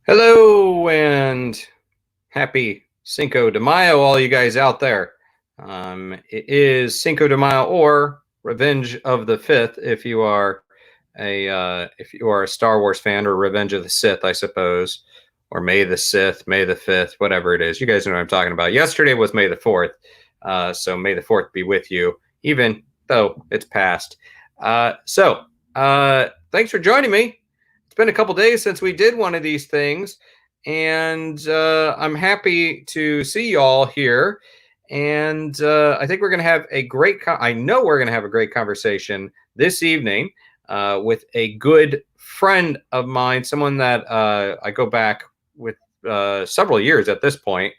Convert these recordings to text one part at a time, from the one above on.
Hello and happy Cinco de Mayo, all you guys out there. It is Cinco de Mayo or Revenge of the Fifth if you are a Star Wars fan, or Revenge of the Sith, I suppose, or May the Sith, May the Fifth, whatever it is. You guys know what I'm talking about. Yesterday was May the 4th, so May the 4th be with you, even though it's past. Thanks for joining me. It's been a couple days since we did one of these things, and I'm happy to see y'all here. And I think we're going to have a great. I know we're going to have a great conversation this evening with a good friend of mine, someone that I go back with several years at this point,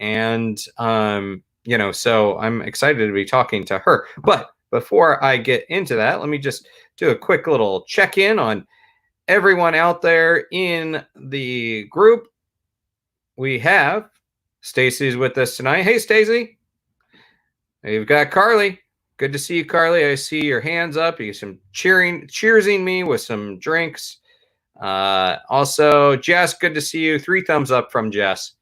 and so I'm excited to be talking to her. But before I get into that, let me just do a quick little check-in on everyone out there in the group. We have Stacy's with us tonight. Hey, Stacy. You've got Carly. Good to see you, Carly. I see your hands up. You some cheersing me with some drinks. Also, Jess, good to see you. 3 thumbs up from Jess.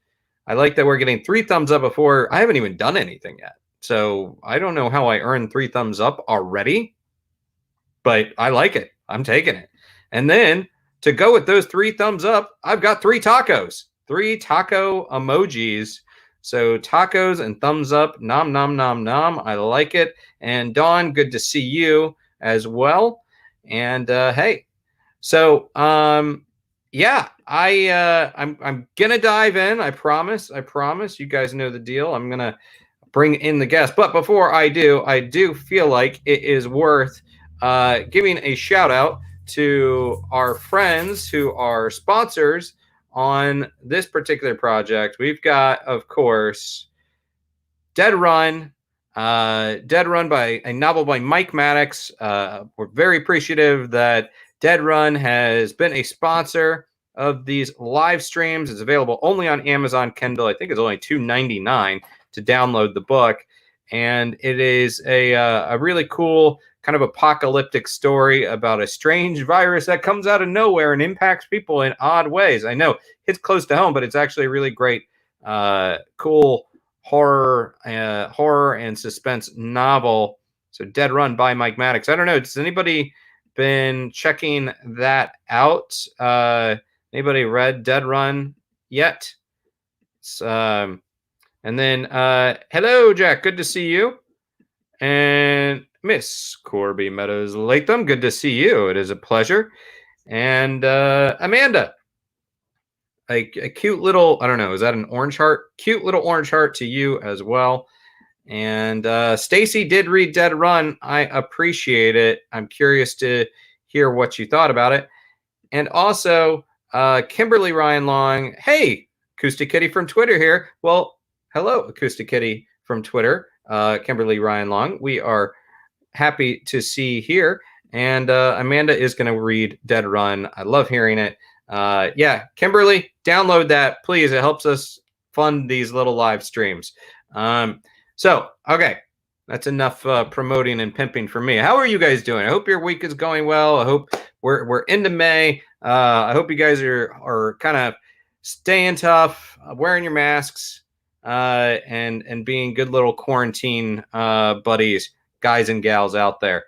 I like that we're getting 3 thumbs up before. I haven't even done anything yet. So I don't know how I earned 3 thumbs up already, but I like it. I'm taking it. And then to go with those 3 thumbs up, I've got 3 tacos, 3 taco emojis. So tacos and thumbs up, nom, nom, nom, nom. I like it. And Dawn, good to see you as well. And hey, so yeah, I'm gonna dive in. I promise. You guys know the deal. I'm gonna bring in the guest. But before I do feel like it is worth giving a shout out to our friends who are sponsors on this particular project. We've got, of course, Dead Run by a novel by Mike Maddox. We're very appreciative that Dead Run has been a sponsor of these live streams. It's available only on Amazon Kindle. I think it's only $2.99 to download the book, and it is a really cool kind of apocalyptic story about a strange virus that comes out of nowhere and impacts people in odd ways. I know it's close to home, but it's actually a really great, cool horror and suspense novel. So Dead Run by Mike Maddox. I don't know. Has anybody been checking that out? Anybody read Dead Run yet? And then, hello, Jack. Good to see you. And Miss Corby Meadows Latham, good to see you. It is a pleasure. And Amanda, a cute little, I don't know, is that an orange heart? Cute little orange heart to you as well. And Stacy did read Dead Run. I appreciate it. I'm curious to hear what you thought about it. And also, Kimberly Ryan Long, hey, Acoustic Kitty from Twitter here. Well, hello, Acoustic Kitty from Twitter. Kimberly Ryan Long. We are happy to see here. And Amanda is going to read Dead Run. I love hearing it. Yeah, Kimberly, download that, please. It helps us fund these little live streams. Okay, that's enough promoting and pimping for me. How are you guys doing? I hope your week is going well. I hope we're into May. I hope you guys are kind of staying tough, wearing your masks, and being good little quarantine buddies, guys and gals out there.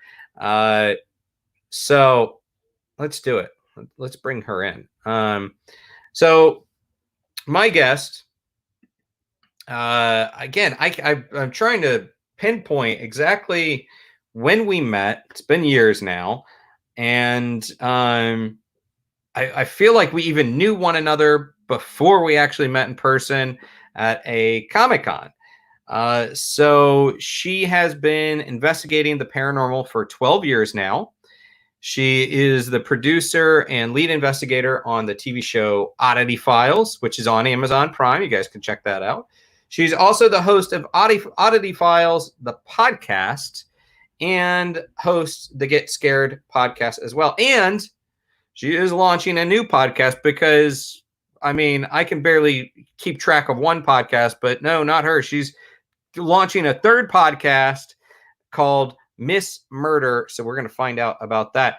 So let's do it. Let's bring her in. So my guest, again, I'm trying to pinpoint exactly when we met. It's been years now. And I feel like we even knew one another before we actually met in person at a Comic-Con. So she has been investigating the paranormal for 12 years now. She is the producer and lead investigator on the TV show Oddity Files, which is on Amazon Prime. You guys can check that out. She's also the host of Oddity Files, the podcast, and hosts the Get Scared podcast as well. And she is launching a new podcast because, I mean, I can barely keep track of one podcast, but no, not her. She's launching a 3rd podcast called Miss Murder. So we're going to find out about that.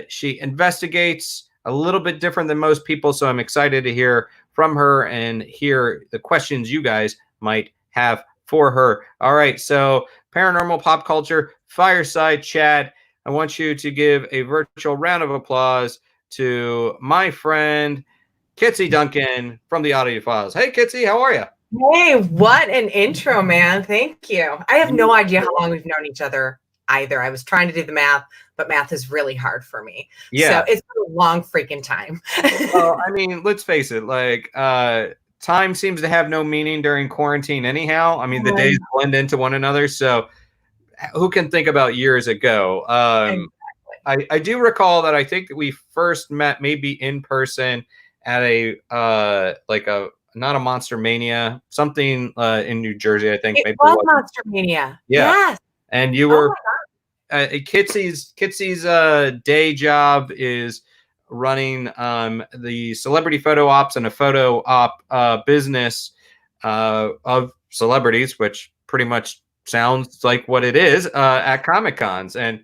She investigates a little bit different than most people. So I'm excited to hear from her and hear the questions you guys might have for her. All right. So paranormal pop culture fireside chat. I want you to give a virtual round of applause to my friend Kitsie Duncan from the Oddity Files. Hey, Kitsie, how are you? Hey, what an intro, man. Thank you. I have no idea how long we've known each other either. I was trying to do the math, but math is really hard for me. Yeah. So it's been a long freaking time. Well, I mean, let's face it, like time seems to have no meaning during quarantine anyhow. I mean, the days blend into one another. So who can think about years ago? Exactly. I do recall that I think that we first met maybe in person at a like a not a Monster Mania, something in New Jersey, I think. It maybe was Monster Mania. Yeah. Yes. And you were Kitsie's day job is running the celebrity photo ops and a photo op business of celebrities, which pretty much sounds like what it is at Comic Cons. And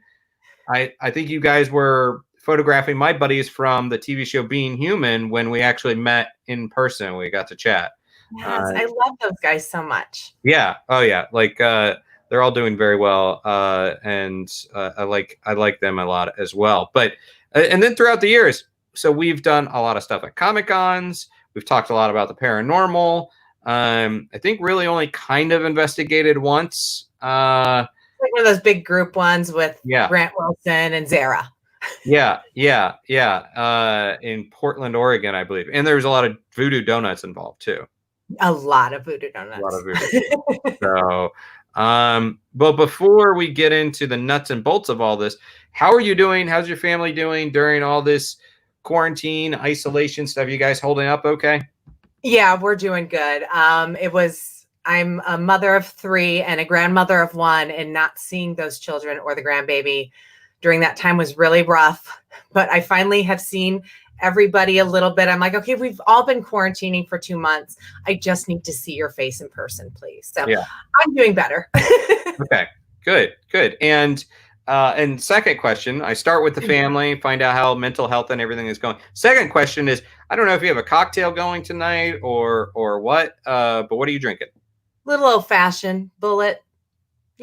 I think you guys were photographing my buddies from the TV show Being Human when we actually met in person. We got to chat. Yes, I love those guys so much. Yeah. Oh yeah. Like they're all doing very well, and I like them a lot as well. But and then throughout the years, so we've done a lot of stuff at Comic Cons. We've talked a lot about the paranormal. I think really only kind of investigated once. Like one of those big group ones with Yeah. Grant Wilson and Zara. Yeah. In Portland, Oregon, I believe, and there was a lot of Voodoo Donuts involved too. A lot of Voodoo Donuts. A lot of Voodoo. So, but before we get into the nuts and bolts of all this, how are you doing? How's your family doing during all this quarantine, isolation stuff? You guys holding up okay? Yeah, we're doing good. I'm a mother of 3 and a grandmother of 1, and not seeing those children or the grandbaby during that time was really rough. But I finally have seen everybody a little bit. I'm like, okay, we've all been quarantining for 2 months. I just need to see your face in person, please. So yeah. I'm doing better. Okay, good. And second question, I start with the family, find out how mental health and everything is going. Second question is, I don't know if you have a cocktail going tonight or what, but what are you drinking? Little old-fashioned Bullet.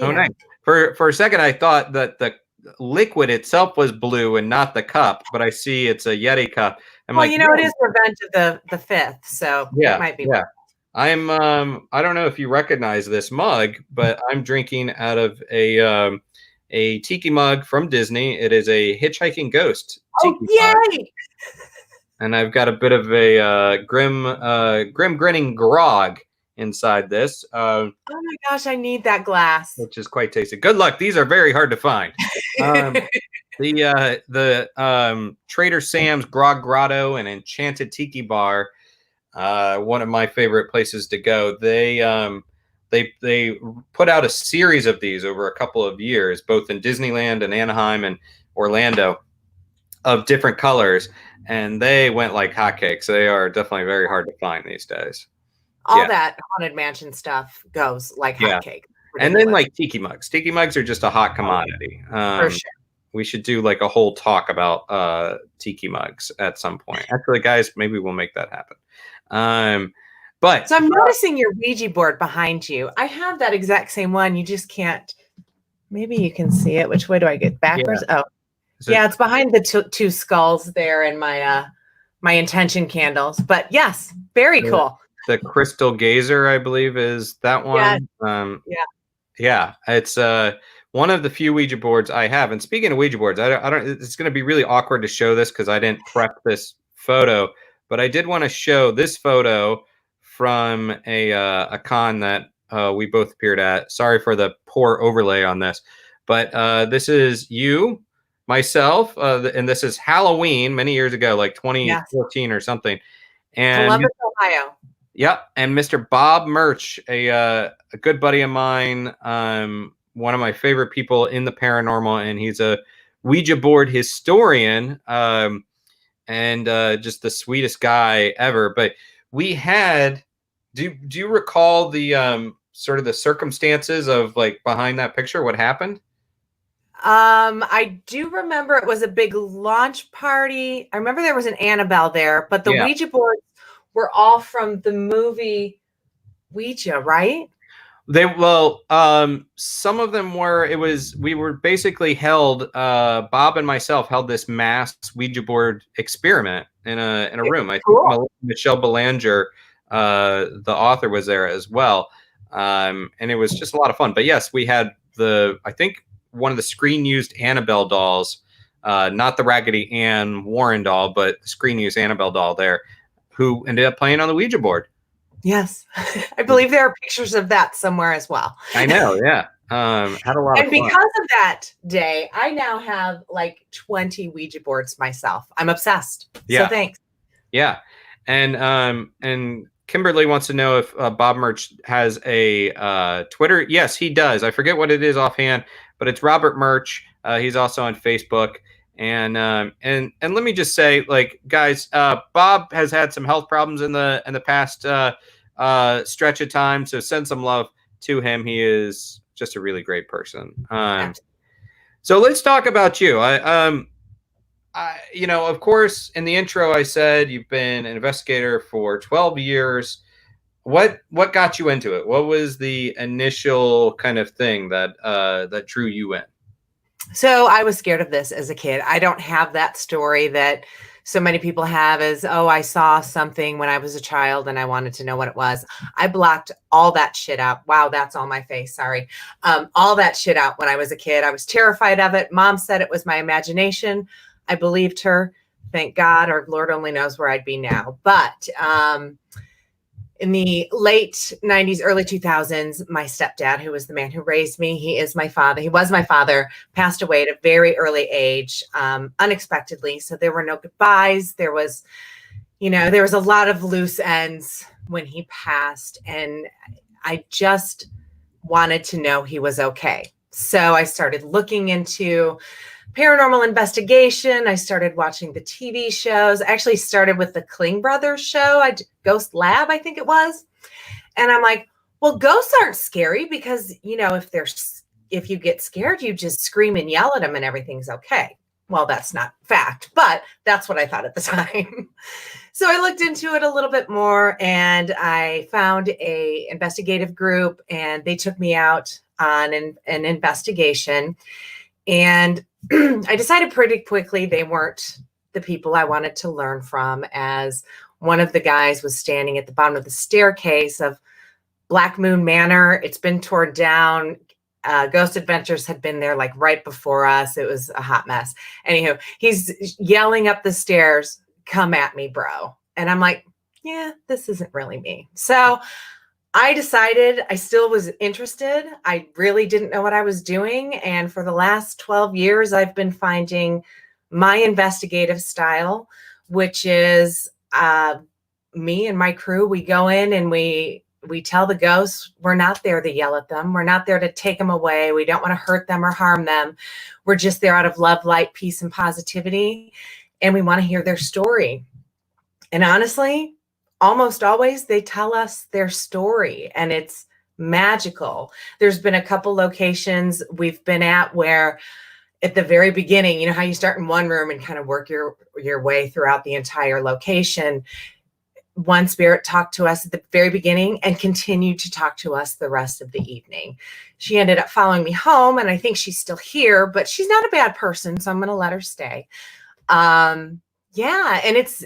Oh, nice. For a second, I thought that the liquid itself was blue and not the cup, but I see it's a Yeti cup. It is Revenge of the 5th, so it might be. Yeah. I'm I don't know if you recognize this mug, but I'm drinking out of a tiki mug from Disney. It is a Hitchhiking Ghost tiki mug. And I've got a bit of a grim grinning grog inside this. Oh my gosh, I need that glass. Which is quite tasty. Good luck. These are very hard to find. The Trader Sam's Grog Grotto and Enchanted Tiki Bar, one of my favorite places to go. They put out a series of these over a couple of years, both in Disneyland and Anaheim and Orlando, of different colors, and they went like hotcakes. They are definitely very hard to find these days. All that Haunted Mansion stuff goes like hotcakes. And then like tiki mugs. Tiki mugs are just a hot commodity. For sure. We should do like a whole talk about tiki mugs at some point. Actually, guys, maybe we'll make that happen. But so I'm noticing your Ouija board behind you. I have that exact same one. You just can't. Maybe you can see it. Which way do I get? Backwards? Yeah. Oh, yeah. It's behind the two skulls there and my intention candles. But yes, very cool. The Crystal Gazer, I believe, is that one. Yeah. It's one of the few Ouija boards I have. And speaking of Ouija boards, I don't. It's going to be really awkward to show this because I didn't prep this photo, but I did want to show this photo from a con that we both appeared at. Sorry for the poor overlay on this, but this is you, myself, and this is Halloween many years ago, like 2014 or something. And Columbus, Ohio. Yep, and Mr. Bob Murch, a good buddy of mine, one of my favorite people in the paranormal, and he's a Ouija board historian, and just the sweetest guy ever. But we had, do you recall the sort of the circumstances of like behind that picture? What happened? I do remember it was a big launch party. I remember there was an Annabelle there, but the Yeah. Ouija boards were all from the movie Ouija, right? Some of them were. We were basically held. Bob and myself held this mass Ouija board experiment in a room. I think Cool. Michelle Belanger, the author, was there as well, and it was just a lot of fun. But yes, we had I think one of the screen used Annabelle dolls, not the Raggedy Ann Warren doll, but the screen used Annabelle doll there, who ended up playing on the Ouija board. Yes. I believe there are pictures of that somewhere as well. I know, yeah. Had a lot of And fun. because of that day, I now have like 20 Ouija boards myself. I'm obsessed. Yeah. So thanks. Yeah. And Kimberly wants to know if Bob Murch has a Twitter. Yes, he does. I forget what it is offhand, but it's Robert Murch. He's also on Facebook. And let me just say, like, guys, Bob has had some health problems in the past stretch of time. So send some love to him. He is just a really great person. So let's talk about you. Of course, in the intro, I said you've been an investigator for 12 years. What got you into it? What was the initial kind of thing that drew you in? So I was scared of this as a kid. I don't have that story that so many people have as, oh, I saw something when I was a child and I wanted to know what it was. I blocked all that shit out. Wow, that's on my face. Sorry. All that shit out when I was a kid. I was terrified of it. Mom said it was my imagination. I believed her. Thank God, or Lord only knows where I'd be now. But in the late 90s, early 2000s, my stepdad, who was the man who raised me, he was my father, passed away at a very early age, unexpectedly. So there were no goodbyes. There was a lot of loose ends when he passed. And I just wanted to know he was okay. So I started looking into paranormal investigation. I started watching the TV shows. I actually started with the Kling Brothers show, Ghost Lab, I think it was. And I'm like, well, ghosts aren't scary because, if you get scared, you just scream and yell at them and everything's okay. Well, that's not fact, but that's what I thought at the time. So I looked into it a little bit more and I found a investigative group and they took me out on an investigation. And I decided pretty quickly they weren't the people I wanted to learn from, as one of the guys was standing at the bottom of the staircase of Black Moon Manor. It's been torn down. Ghost Adventures had been there like right before us. It was a hot mess. Anywho, he's yelling up the stairs, "Come at me, bro." And I'm like, yeah, this isn't really me. So I decided I still was interested. I really didn't know what I was doing. And for the last 12 years, I've been finding my investigative style, which is me and my crew. We go in and we tell the ghosts we're not there to yell at them. We're not there to take them away. We don't want to hurt them or harm them. We're just there out of love, light, peace, and positivity. And we want to hear their story. And honestly, almost always they tell us their story and it's magical. There's been a couple locations we've been at where at the very beginning, you know how you start in one room and kind of work your way throughout the entire location. One spirit talked to us at the very beginning and continued to talk to us the rest of the evening. She ended up following me home and I think she's still here, but she's not a bad person. So I'm going to let her stay. And it's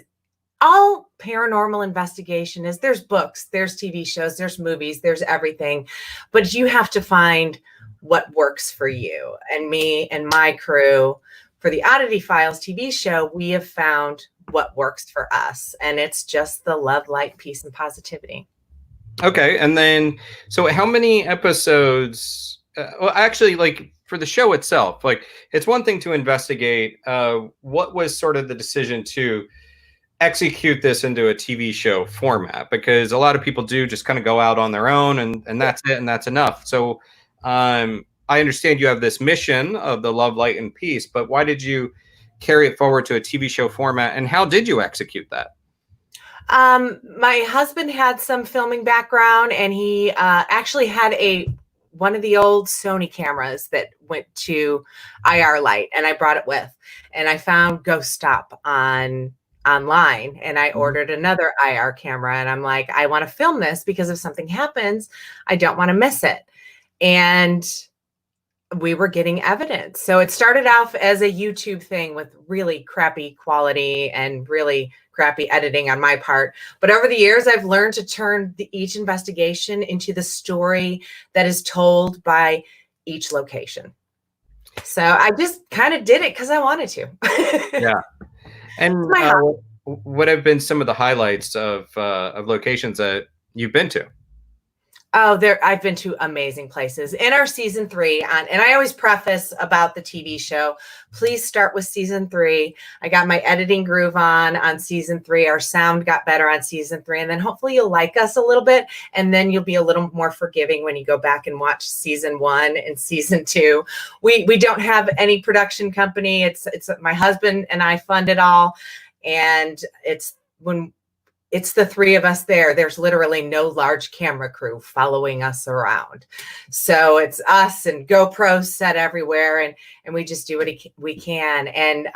all paranormal investigation is there's books, there's TV shows, there's movies, there's everything, but you have to find what works for you. And me and my crew for the Oddity Files TV show, we have found what works for us. And it's just the love, light, peace, and positivity. Okay. And then, so how many episodes, well, actually, like for the show itself, like it's one thing to investigate. What was sort of the decision to execute this into a TV show format? Because a lot of people do just kind of go out on their own and that's it and that's enough. So I understand you have this mission of the love, light, and peace, but why did you carry it forward to a TV show format and how did you execute that? My husband had some filming background and he actually had a one of the old Sony cameras that went to IR light, and I brought it with, and I found Ghost Stop online, and I ordered another IR camera, and I'm like, I want to film this because if something happens, I don't want to miss it. And we were getting evidence. So it started off as a YouTube thing with really crappy quality and really crappy editing on my part. But over the years, I've learned to turn each investigation into the story that is told by each location. So I just kind of did it because I wanted to. Yeah. And what have been some of the highlights of locations that you've been to? Oh, I've been to amazing places. In our season 3, and I always preface about the TV show, please start with season 3. I got my editing groove on season 3. Our sound got better on season 3. And then hopefully you'll like us a little bit. And then you'll be a little more forgiving when you go back and watch season 1 and season 2. We don't have any production company. It's my husband and I fund it all. And it's the 3 of us there. There's literally no large camera crew following us around. So it's us and GoPros set everywhere, and we just do what we can. And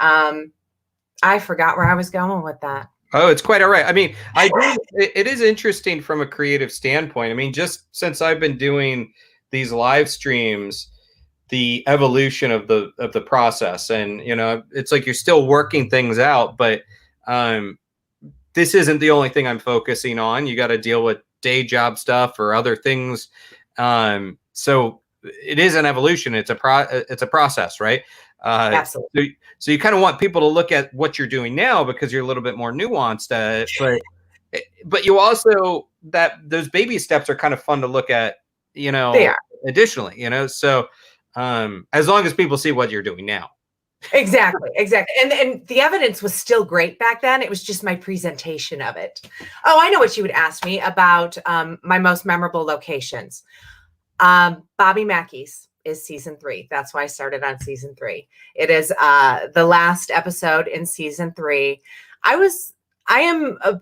I forgot where I was going with that. Oh, it's quite all right. I mean, it is interesting from a creative standpoint. I mean, just since I've been doing these live streams, the evolution of the process, and it's like you're still working things out, but this isn't the only thing I'm focusing on. You got to deal with day job stuff or other things. So it is an evolution. It's a process, right? Absolutely. So you kind of want people to look at what you're doing now because you're a little bit more nuanced at it, but you also, those baby steps are kind of fun to look at, They are. additionally, so as long as people see what you're doing now. Exactly. And the evidence was still great back then. It was just my presentation of it. Oh, I know what you would ask me about my most memorable locations. Bobby Mackey's is season 3. That's why I started on season 3. It is the last episode in season 3. I am a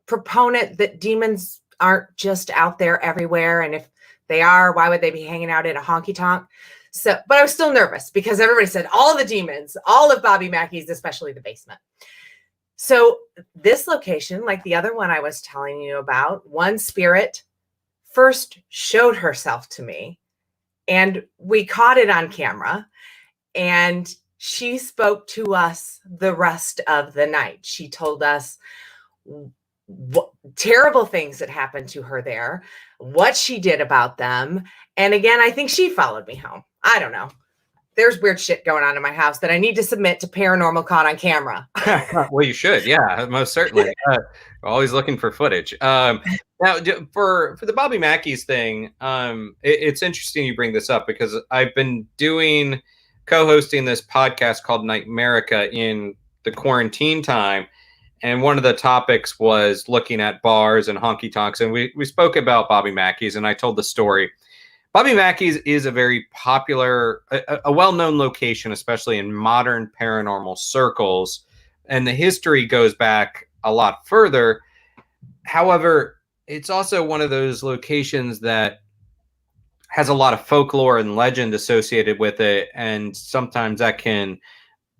proponent that demons aren't just out there everywhere. And if they are, why would they be hanging out in a honky tonk? So, but I was still nervous because everybody said all the demons, all of Bobby Mackey's, especially the basement. So this location, like the other one I was telling you about, one spirit first showed herself to me, and we caught it on camera, and she spoke to us the rest of the night. She told us what terrible things that happened to her there, what she did about them. And again, I think she followed me home. I don't know. There's weird shit going on in my house that I need to submit to Paranormal Caught on Camera. Well, you should. Yeah, most certainly. Always looking for footage. Now, for the Bobby Mackey's thing, it's interesting you bring this up because I've been co-hosting this podcast called Nightmarica in the quarantine time. And one of the topics was looking at bars and honky tonks. And we spoke about Bobby Mackey's, and I told the story. Bobby Mackey's is a very popular, a well-known location, especially in modern paranormal circles. And the history goes back a lot further. However, it's also one of those locations that has a lot of folklore and legend associated with it. And sometimes that can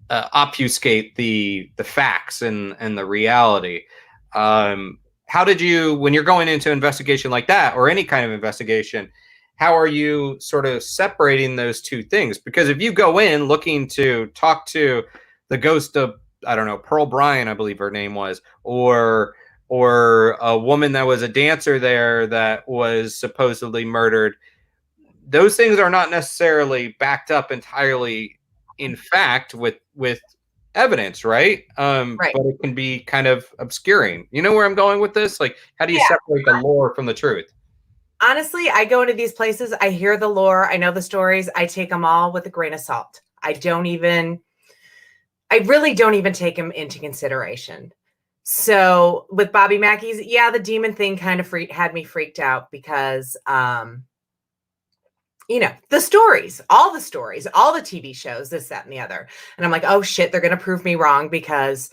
obfuscate the facts and the reality. How did you, when you're going into an investigation like that, or any kind of investigation, how are you sort of separating those two things? Because if you go in looking to talk to the ghost of, I don't know, Pearl Bryan, I believe her name was, or a woman that was a dancer there that was supposedly murdered, those things are not necessarily backed up entirely in fact with evidence, right? Right. But it can be kind of obscuring. You know where I'm going with this? Like, how do you separate the lore from the truth? Honestly, I go into these places, I hear the lore, I know the stories, I take them all with a grain of salt. I really don't even take them into consideration. So with Bobby Mackey's, the demon thing kind of had me freaked out because, the stories, all the TV shows, this, that, and the other. And I'm like, oh shit, they're going to prove me wrong because,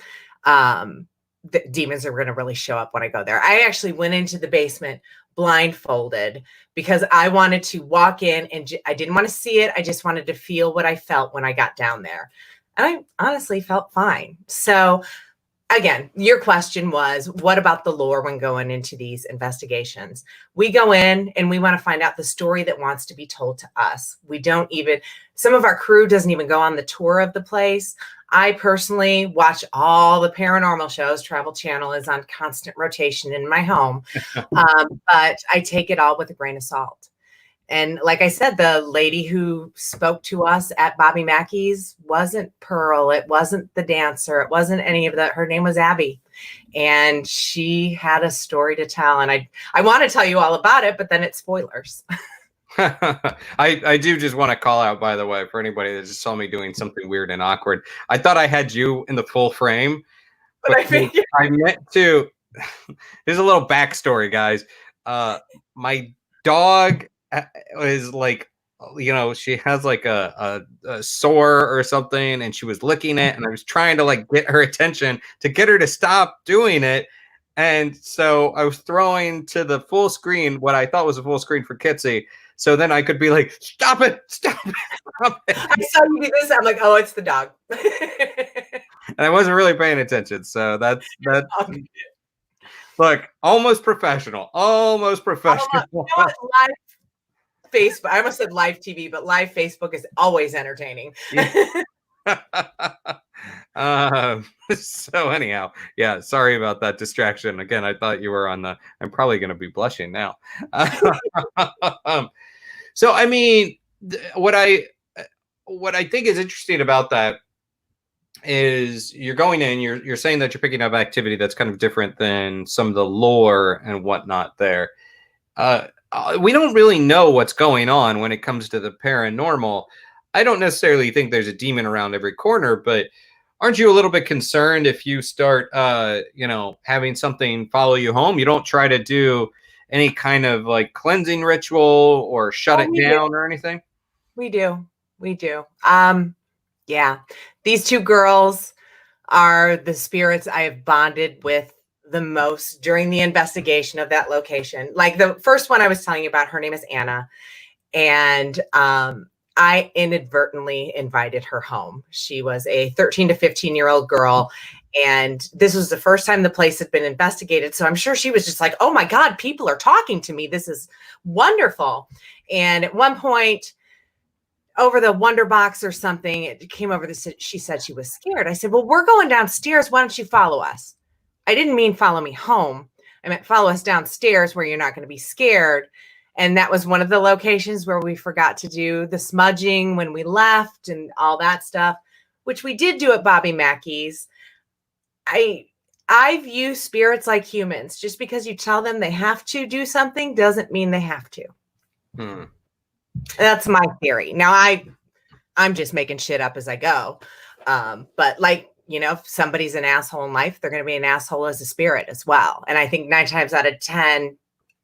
the demons are going to really show up when I go there. I actually went into the basement blindfolded because I wanted to walk in and I didn't want to see it. I just wanted to feel what I felt when I got down there. And I honestly felt fine. So again, your question was, what about the lore when going into these investigations? We go in and we want to find out the story that wants to be told to us. We don't even, some of our crew doesn't even go on the tour of the place. I personally watch all the paranormal shows. Travel Channel is on constant rotation in my home. But I take it all with a grain of salt. And like I said, the lady who spoke to us at Bobby Mackey's wasn't Pearl. It wasn't the dancer. It wasn't any of that. Her name was Abby. And she had a story to tell. And I want to tell you all about it, but then it's spoilers. I do just want to call out, by the way, for anybody that just saw me doing something weird and awkward. I thought I had you in the full frame. But I meant to. Here's a little backstory, guys. My dog is like, you know, she has like a sore or something, and she was licking it, and I was trying to like get her attention to get her to stop doing it. And so I was throwing to the full screen what I thought was a full screen for Kitsie. So then I could be like, stop it, stop it, stop it. I saw you do this. I'm like, oh, it's the dog. And I wasn't really paying attention. So that's Okay. Look, almost professional. Almost professional. You know what? Live Facebook. I almost said live TV, but live Facebook is always entertaining. So anyhow, yeah, sorry about that distraction. Again, I thought you were on the, I'm probably going to be blushing now. So, I mean, what I think is interesting about that is you're going in, you're saying that you're picking up activity that's kind of different than some of the lore and whatnot there. We don't really know what's going on when it comes to the paranormal. I don't necessarily think there's a demon around every corner, but aren't you a little bit concerned if you start, you know, having something follow you home? You don't try to do any kind of like cleansing ritual or shut it down or anything? We do. Yeah. These two girls are the spirits I have bonded with the most during the investigation of that location. Like the first one I was telling you about, her name is Anna. And I inadvertently invited her home. She was a 13 to 15-year-old girl. And this was the first time the place had been investigated. So I'm sure she was just like, oh my God, people are talking to me. This is wonderful. And at one point, over the Wonder Box or something, it came over this. She said she was scared. I said, well, we're going downstairs. Why don't you follow us? I didn't mean follow me home. I meant follow us downstairs where you're not going to be scared. And that was one of the locations where we forgot to do the smudging when we left and all that stuff, which we did do at Bobby Mackey's. I view spirits like humans. Just because you tell them they have to do something doesn't mean they have to. That's my theory. Now I'm just making shit up as I go. But like, you know, if somebody's an asshole in life, they're going to be an asshole as a spirit as well. And I think 9 times out of 10,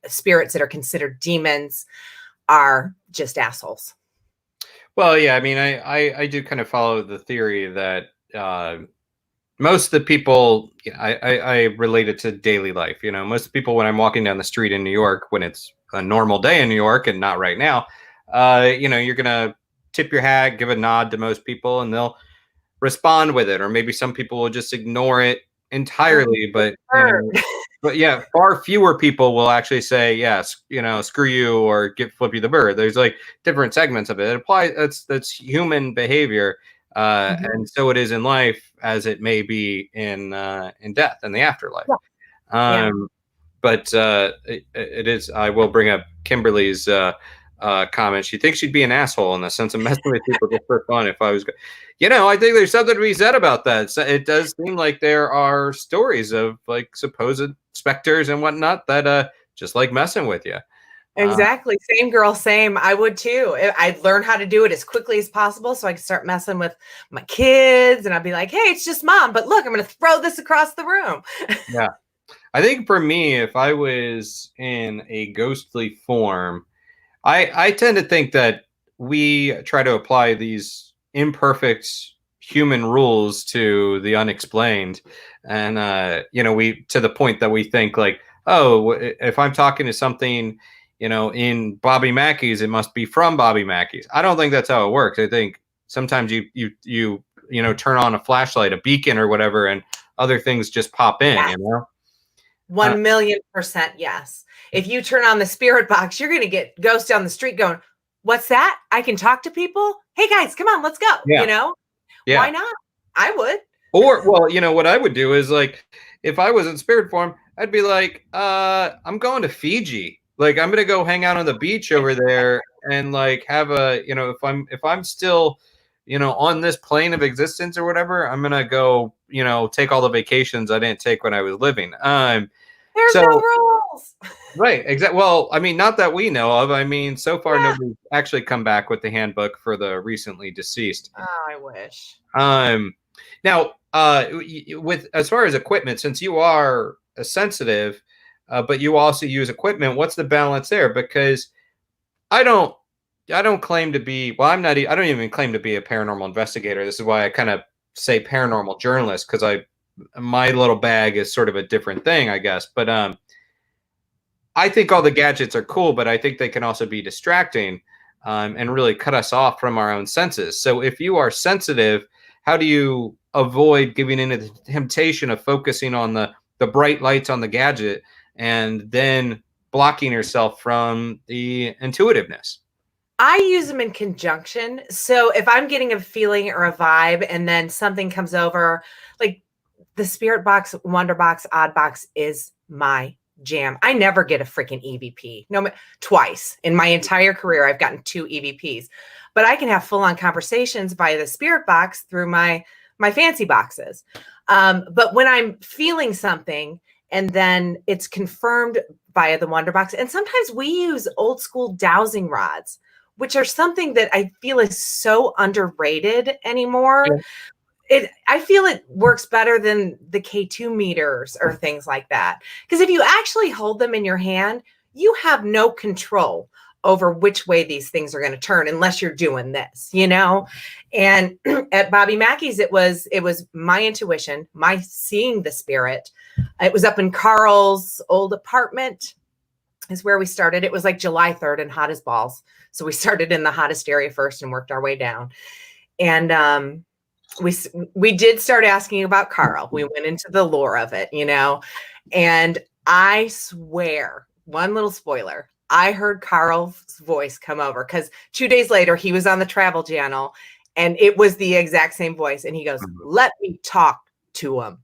spirits that are considered demons are just assholes. Well, yeah, I mean, I do kind of follow the theory that most of the people, you know, I relate it to daily life. You know, most of the people when I'm walking down the street in New York, when it's a normal day in New York and not right now, you know, you're going to tip your hat, give a nod to most people, and they'll respond with it. Or maybe some people will just ignore it entirely. But, you know, but yeah, far fewer people will actually say, yes, you know, screw you or get Flippy the bird. There's like different segments of it. It applies. That's human behavior. And so it is in life as it may be in death and the afterlife. Yeah. But it is, I will bring up Kimberly's comment. She thinks she'd be an asshole in the sense of messing with people just for fun. If I was, you know, I think there's something to be said about that. So it does seem like there are stories of like supposed specters and whatnot that just like messing with you. Exactly. Same girl, same. I would too. I'd learn how to do it as quickly as possible so I could start messing with my kids. And I'd be like, hey, it's just mom. But look, I'm going to throw this across the room. Yeah. I think for me, if I was in a ghostly form, I tend to think that we try to apply these imperfect human rules to the unexplained. And, we, to the point that we think like, oh, if I'm talking to something, in Bobby Mackey's, it must be from Bobby Mackey's. I don't think that's how it works. I think sometimes you turn on a flashlight, a beacon or whatever, and other things just pop in, Yes. 1,000,000% yes. If you turn on the spirit box, you're going to get ghosts down the street going, what's that? I can talk to people. Hey guys, come on, let's go. Yeah. Why not? I would. Or, well, what I would do is like, if I was in spirit form, I'd be like, I'm going to Fiji. Like, I'm going to go hang out on the beach over there and like have a, if I'm still, on this plane of existence or whatever, I'm going to go, take all the vacations I didn't take when I was living. There's no rules. Right. Exactly. Well, I mean, not that we know of. I mean, so far, nobody's actually come back with the handbook for the recently deceased. Oh, I wish. Now, with as far as equipment, since you are a sensitive, but you also use equipment, what's the balance there? Because I don't claim to be. Well, I don't even claim to be a paranormal investigator. This is why I kind of say paranormal journalist, because my little bag is sort of a different thing, I guess. But I think all the gadgets are cool, but I think they can also be distracting and really cut us off from our own senses. So if you are sensitive, how do you avoid giving into the temptation of focusing on the bright lights on the gadget and then blocking yourself from the intuitiveness? I use them in conjunction. So if I'm getting a feeling or a vibe and then something comes over, like the spirit box, wonder box, odd box is my jam. I never get a freaking EVP. No, twice in my entire career, I've gotten 2 EVPs, but I can have full-on conversations via the spirit box through my fancy boxes. But when I'm feeling something and then it's confirmed via the wonder box, and sometimes we use old school dowsing rods, which are something that I feel is so underrated anymore. Yeah. I feel it works better than the K2 meters or things like that. Because if you actually hold them in your hand, you have no control over which way these things are going to turn unless you're doing this, And at Bobby Mackey's, it was my intuition, my seeing the spirit. It was up in Carl's old apartment is where we started. It was like July 3rd and hot as balls. So we started in the hottest area first and worked our way down. And we did start asking about Carl. We went into the lore of it, and I swear, one little spoiler, I heard Carl's voice come over because 2 days later he was on the Travel Channel and it was the exact same voice. And he goes, let me talk to him.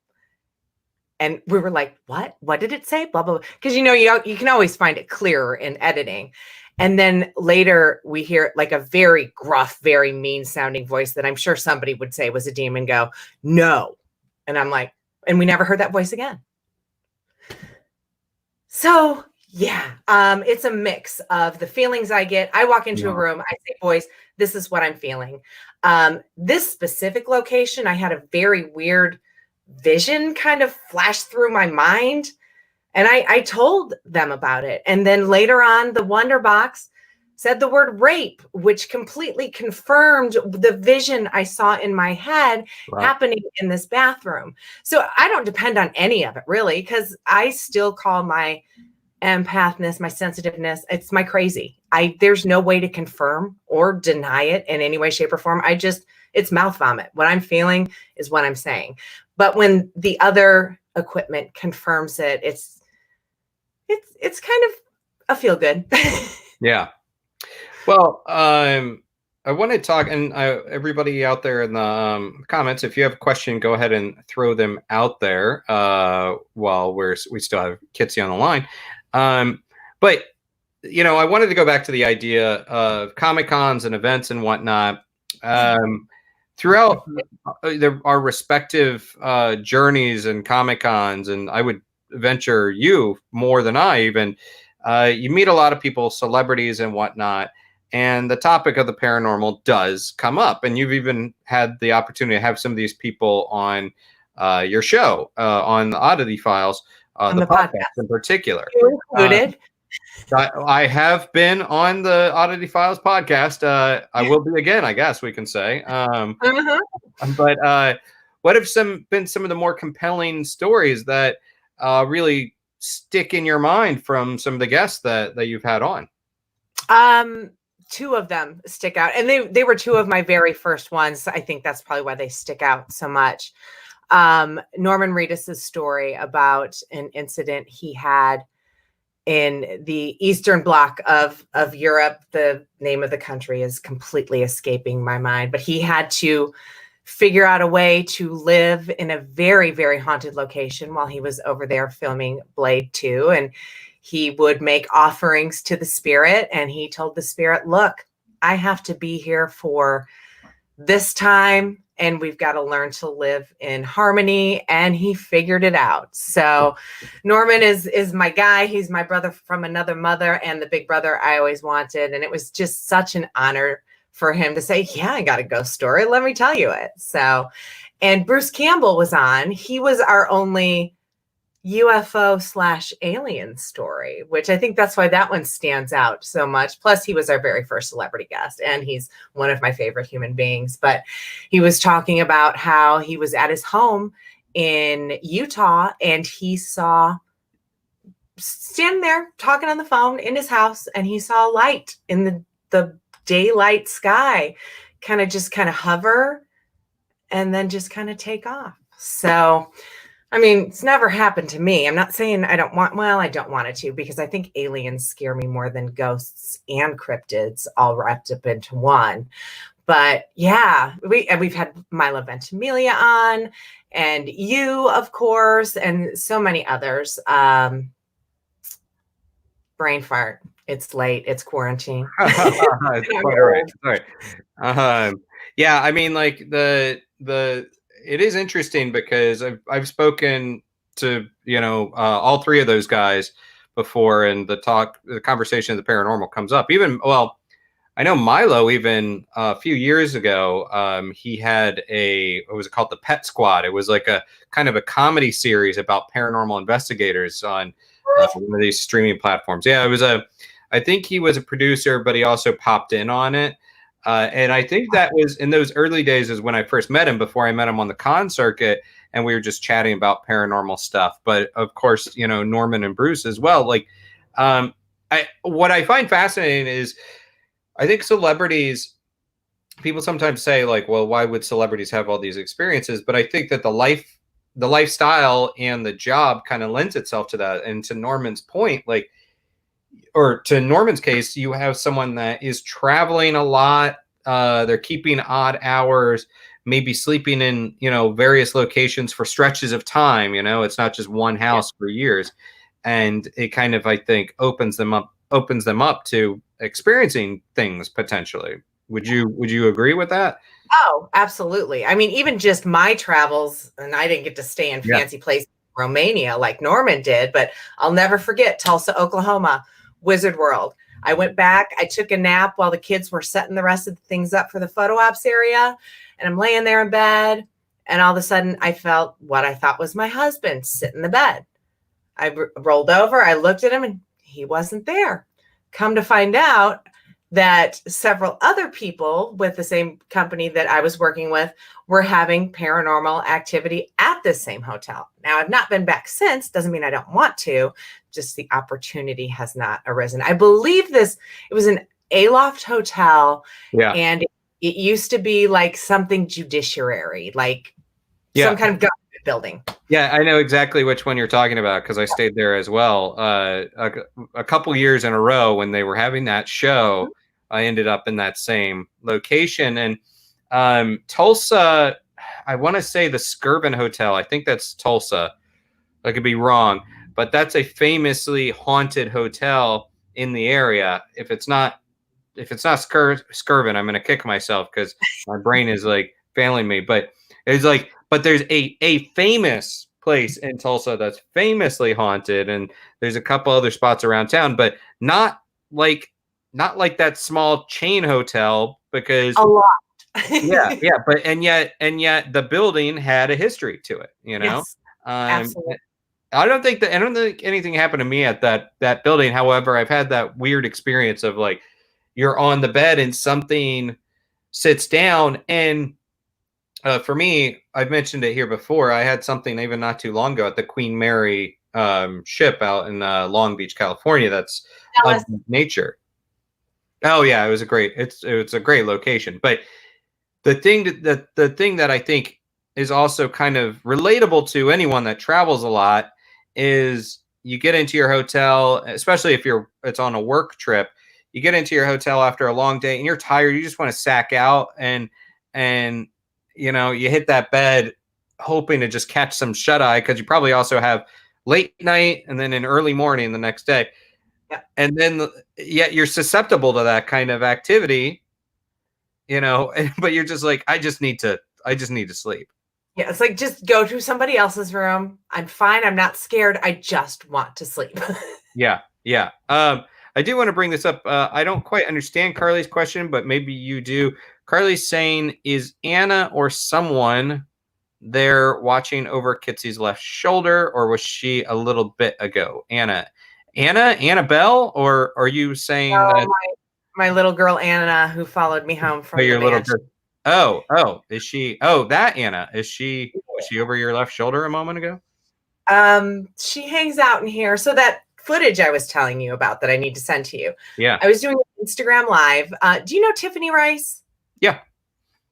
And we were like, what? What did it say? Blah, blah, blah. Because, you can always find it clearer in editing. And then later we hear like a very gruff, very mean sounding voice that I'm sure somebody would say was a demon go, no. And I'm like, and we never heard that voice again. So yeah, it's a mix of the feelings I get. I walk into a room, I say, boys, this is what I'm feeling. This specific location, I had a very weird vision kind of flash through my mind. And I told them about it. And then later on, the Wonder Box said the word rape, which completely confirmed the vision I saw in my head happening in this bathroom. So I don't depend on any of it, really, because I still call my empathness, my sensitiveness, it's my crazy. There's no way to confirm or deny it in any way, shape, or form. It's mouth vomit. What I'm feeling is what I'm saying. But when the other equipment confirms it, it's kind of a feel good. Yeah. Well, I want to talk, and everybody out there in the comments, if you have a question, go ahead and throw them out there while we still have Kitsie on the line. But I wanted to go back to the idea of Comic-Cons and events and whatnot. Throughout our respective journeys and Comic-Cons, and I would venture you more than I even, you meet a lot of people, celebrities and whatnot, and the topic of the paranormal does come up. And you've even had the opportunity to have some of these people on your show, on the Oddity Files, on the podcast in particular. you included. I have been on the Oddity Files podcast. I will be again, I guess we can say. Uh-huh. But what have been some of the more compelling stories that really stick in your mind from some of the guests that you've had on? Two of them stick out, and they were two of my very first ones. I think that's probably why they stick out so much. Norman Reedus's story about an incident he had in the Eastern Bloc of Europe. The name of the country is completely escaping my mind, but he had to figure out a way to live in a very, very haunted location while he was over there filming Blade 2. And he would make offerings to the spirit, and he told the spirit, look, I have to be here for this time, and we've got to learn to live in harmony. And he figured it out. So Norman is my guy. He's my brother from another mother and the big brother I always wanted. And it was just such an honor for him to say, yeah, I got a ghost story. Let me tell you it. So, and Bruce Campbell was on. He was our only UFO/alien story, which I think that's why that one stands out so much. Plus, he was our very first celebrity guest, and he's one of my favorite human beings. But he was talking about how he was at his home in Utah, and he saw standing there talking on the phone in his house, and he saw a light in the daylight sky kind of hover and then just kind of take off. So I mean, it's never happened to me. I'm not saying I don't want it to, because I think aliens scare me more than ghosts and cryptids all wrapped up into one. But yeah, we've had Milo Ventimiglia on, and you, of course, and so many others. Brain fart. It's late. It's quarantine. It's quite all right. Yeah, I mean, like it is interesting because I've spoken to all three of those guys before, and the conversation of the paranormal comes up. I know Milo, even a few years ago, he had what was it called, the Pet Squad. It was like a kind of a comedy series about paranormal investigators on one of these streaming platforms. Yeah, I think he was a producer, but he also popped in on it. And I think that was in those early days is when I first met him, before I met him on the con circuit, and we were just chatting about paranormal stuff. But of course, Norman and Bruce as well. Like, what I find fascinating is, I think celebrities, people sometimes say like, well, why would celebrities have all these experiences? But I think that the lifestyle and the job kind of lends itself to that. And to Norman's point, or to Norman's case, you have someone that is traveling a lot. They're keeping odd hours, maybe sleeping in, various locations for stretches of time. It's not just one house for years. And it kind of, I think, opens them up to experiencing things potentially. Would you agree with that? Oh, absolutely. I mean, even just my travels, and I didn't get to stay in fancy places in Romania like Norman did, but I'll never forget Tulsa, Oklahoma, Wizard World. I went back, I took a nap while the kids were setting the rest of the things up for the photo ops area. And I'm laying there in bed, and all of a sudden I felt what I thought was my husband sit in the bed. I rolled over, I looked at him, and he wasn't there. Come to find out that several other people with the same company that I was working with were having paranormal activity at the same hotel. Now, I've not been back since. Doesn't mean I don't want to. Just the opportunity has not arisen. I believe it was an Aloft hotel. Yeah. And it used to be like something judiciary, like some kind of government building. Yeah, I know exactly which one you're talking about, because I stayed there as well. A couple years in a row when they were having that show, I ended up in that same location. And Tulsa, I want to say the Skirvin Hotel. I think that's Tulsa. I could be wrong, but that's a famously haunted hotel in the area. If it's not Skirvin, I'm going to kick myself because my brain is like failing me. But it's like, but there's a famous place in Tulsa that's famously haunted, and there's a couple other spots around town, but not like that small chain hotel, because a lot. But and yet the building had a history to it, Yes, absolutely. I don't think anything happened to me at that building. However, I've had that weird experience of like you're on the bed and something sits down. And for me, I've mentioned it here before. I had something even not too long ago at the Queen Mary ship out in Long Beach, California. That's of nature. Oh yeah, it was a great location. But the thing that I think is also kind of relatable to anyone that travels a lot is you get into your hotel, especially if it's on a work trip. You get into your hotel after a long day and you're tired. You just want to sack out and you hit that bed hoping to just catch some shut eye because you probably also have late night and then an early morning the next day. Yeah. And then yet you're susceptible to that kind of activity, but you're just like, I just need to sleep. Yeah, it's like, just go to somebody else's room. I'm fine. I'm not scared. I just want to sleep. Yeah. I do want to bring this up. I don't quite understand Carly's question, but maybe you do. Carly's saying, is Anna or someone there watching over Kitsie's left shoulder, or was she a little bit ago? Annabelle, or are you saying that my little girl Anna, who followed me home from your little girl? Oh, is she? Oh, that Anna, was she over your left shoulder a moment ago? She hangs out in here. So that footage I was telling you about that I need to send to you. Yeah. I was doing an Instagram live. Do you know Tiffany Rice? Yeah.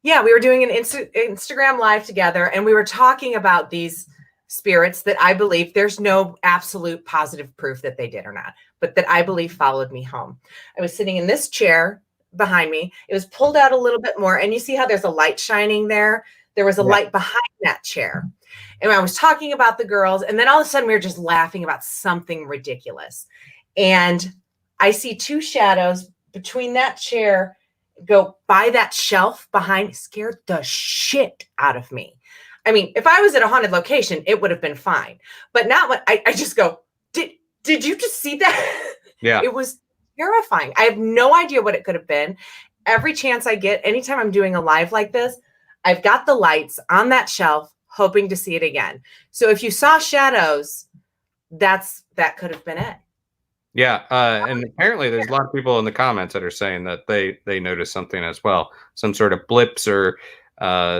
Yeah, we were doing an Instagram live together, and we were talking about these spirits that I believe, there's no absolute positive proof that they did or not, but that I believe followed me home. I was sitting in this chair behind me. It was pulled out a little bit more, and you see how there's a light shining there? There was a light behind that chair. And I was talking about the girls, and then all of a sudden we were just laughing about something ridiculous. And I see two shadows between that chair go by that shelf behind. Scared the shit out of me. I mean, if I was at a haunted location, it would have been fine. But not when I just go, did you just see that? Yeah. It was terrifying. I have no idea what it could have been. Every chance I get, anytime I'm doing a live like this, I've got the lights on that shelf, hoping to see it again. So if you saw shadows, that could have been it. Yeah, and apparently there's a lot of people in the comments that are saying that they noticed something as well, some sort of blips or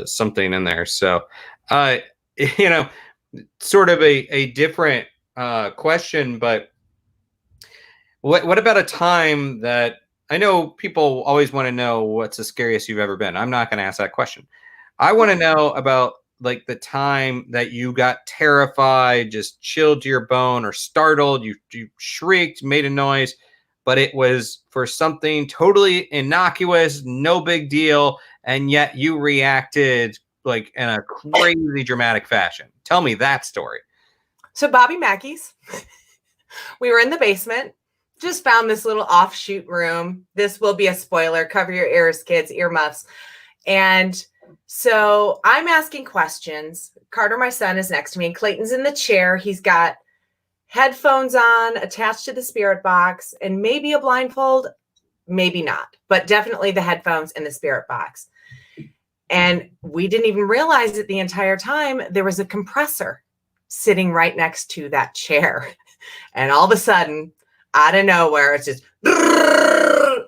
something in there. So, sort of a different question, but what about a time that, I know people always want to know what's the scariest you've ever been. I'm not going to ask that question. I want to know about like the time that you got terrified, just chilled to your bone, or startled, you shrieked, made a noise, but it was for something totally innocuous, no big deal, and yet you reacted like in a crazy dramatic fashion. Tell me that story. So Bobby Mackey's, we were in the basement, just found this little offshoot room. This will be a spoiler. Cover your ears, kids, earmuffs. And so I'm asking questions. Carter, my son, is next to me, and Clayton's in the chair. He's got headphones on attached to the spirit box and maybe a blindfold, maybe not, but definitely the headphones and the spirit box. And we didn't even realize it the entire time. There was a compressor sitting right next to that chair. And all of a sudden, out of nowhere, it's just,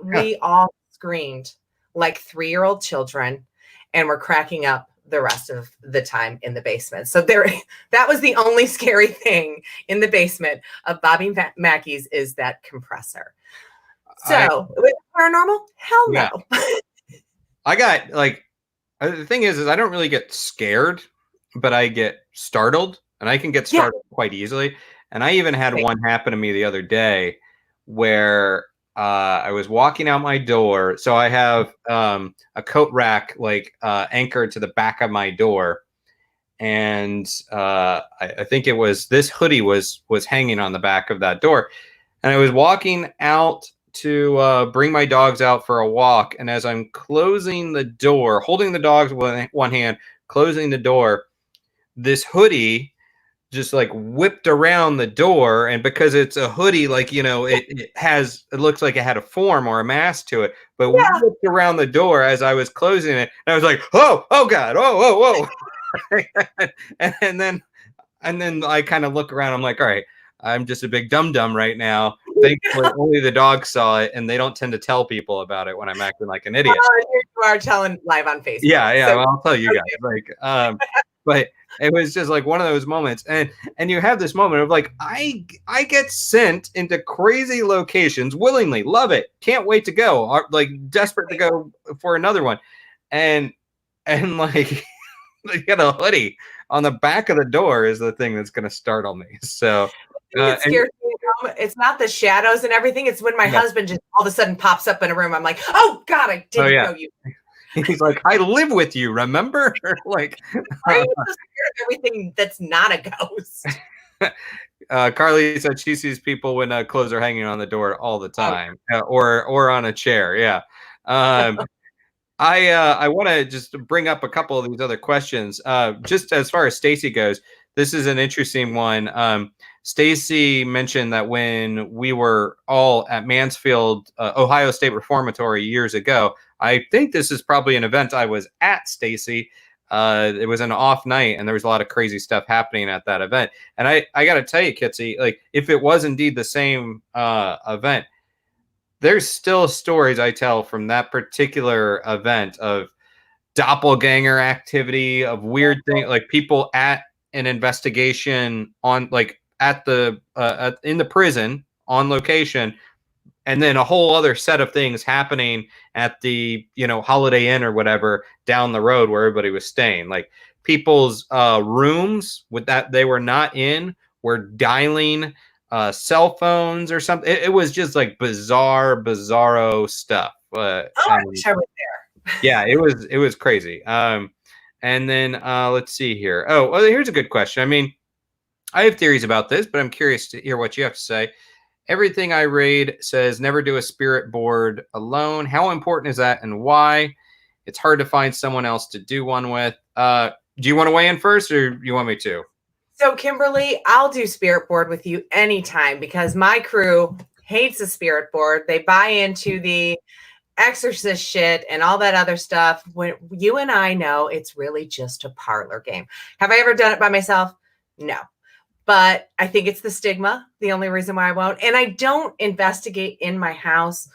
we all screamed like 3-year-old children, and we're cracking up the rest of the time in the basement. So that was the only scary thing in the basement of Bobby Mackey's, is that compressor. So with paranormal, hell no. Yeah. I got like, the thing is I don't really get scared, but I get startled, and I can get startled quite easily. And I even had one happen to me the other day where I was walking out my door. So I have a coat rack like anchored to the back of my door. And I think it was this hoodie was hanging on the back of that door. And I was walking out to bring my dogs out for a walk. And as I'm closing the door, holding the dogs with one hand, closing the door, this hoodie just like whipped around the door. And because it's a hoodie, like, it looks like it had a form or a mask to it, but whipped around the door as I was closing it. And I was like, oh God, whoa. And then And then I kind of look around. I'm like, all right, I'm just a big dum-dum right now. Thankfully, only the dogs saw it, and they don't tend to tell people about it when I'm acting like an idiot. Oh, here you are telling live on Facebook. Yeah, So, well, I'll tell you guys. okay. Like, but it was just like one of those moments, and you have this moment of like, I get sent into crazy locations willingly, love it, can't wait to go, like desperate to go for another one, and like you got a hoodie on the back of the door is the thing that's going to startle me. So It scares me. It's not the shadows and everything. It's when my husband just all of a sudden pops up in a room. I'm like, oh God, I didn't know you. He's like, I live with you, remember? Like, why are you so scared of everything that's not a ghost? Carly said she sees people when clothes are hanging on the door all the time, or on a chair. Yeah. I want to just bring up a couple of these other questions. Just as far as Stacy goes, this is an interesting one. Stacy mentioned that when we were all at Mansfield, Ohio State Reformatory years ago, I think this is probably an event I was at, Stacy. It was an off night, and there was a lot of crazy stuff happening at that event. And I got to tell you, Kitsie, like if it was indeed the same event, there's still stories I tell from that particular event of doppelganger activity, of weird things, like people at an investigation on, like at the in the prison on location, and then a whole other set of things happening at the Holiday Inn or whatever down the road where everybody was staying. Like people's rooms with that they were not in were dialing cell phones or something. It was just like bizarro stuff. I wish I was there. Yeah, it was crazy. And then let's see here. Oh, well, here's a good question. I mean, I have theories about this, but I'm curious to hear what you have to say. Everything I read says never do a spirit board alone. How important is that, and why? It's hard to find someone else to do one with. Do you want to weigh in first, or do you want me to? So, Kimberly, I'll do spirit board with you anytime because my crew hates a spirit board. They buy into the exorcist shit and all that other stuff. When you and I know it's really just a parlor game. Have I ever done it by myself? No. But I think it's the stigma, the only reason why I won't. And I don't investigate in my house.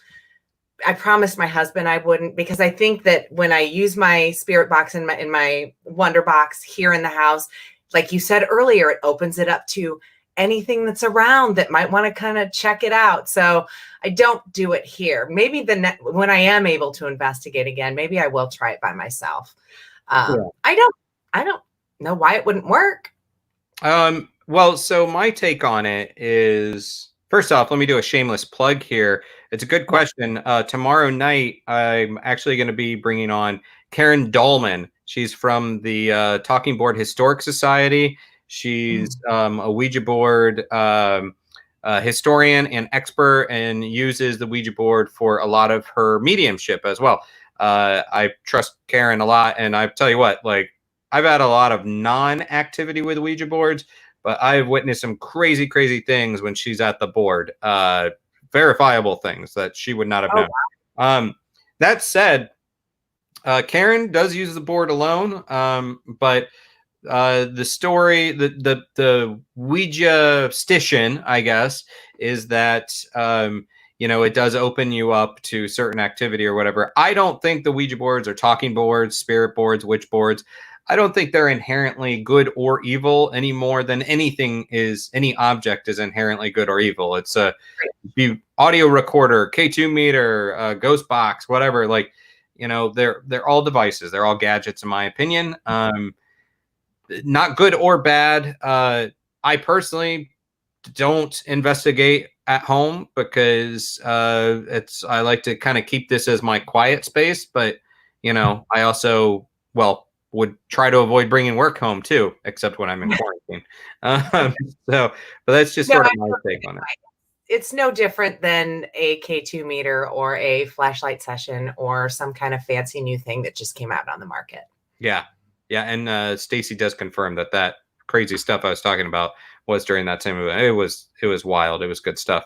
I promised my husband I wouldn't, because I think that when I use my spirit box in my wonder box here in the house, like you said earlier, it opens it up to anything that's around that might want to kind of check it out. So I don't do it here. Maybe when I am able to investigate again, maybe I will try it by myself. I don't know why it wouldn't work. Well, so my take on it is, first off, let me do a shameless plug here. It's a good question. Tomorrow night, I'm actually going to be bringing on Karen Dahlman. She's from the Talking Board Historic Society. She's a Ouija board historian and expert, and uses the Ouija board for a lot of her mediumship as well. I trust Karen a lot, and I tell you what, like I've had a lot of non-activity with Ouija boards, but I've witnessed some crazy things when she's at the board. Verifiable things that she would not have known. Wow. That said, Karen does use the board alone, but the story, the Ouija station, I guess, is that it does open you up to certain activity or whatever. I don't think the Ouija boards are talking boards, spirit boards, witch boards. I don't think they're inherently good or evil any more than any object is inherently good or evil. It's a audio recorder, K2 meter, ghost box, whatever. Like, they're all devices. They're all gadgets, in my opinion. Not good or bad. I personally don't investigate at home because I like to kind of keep this as my quiet space. But I also would try to avoid bringing work home too, except when I'm in quarantine. But that's just sort of my take on it. It's no different than a K2 meter or a flashlight session or some kind of fancy new thing that just came out on the market. Yeah. And Stacy does confirm that crazy stuff I was talking about was during that same event. It was wild. It was good stuff.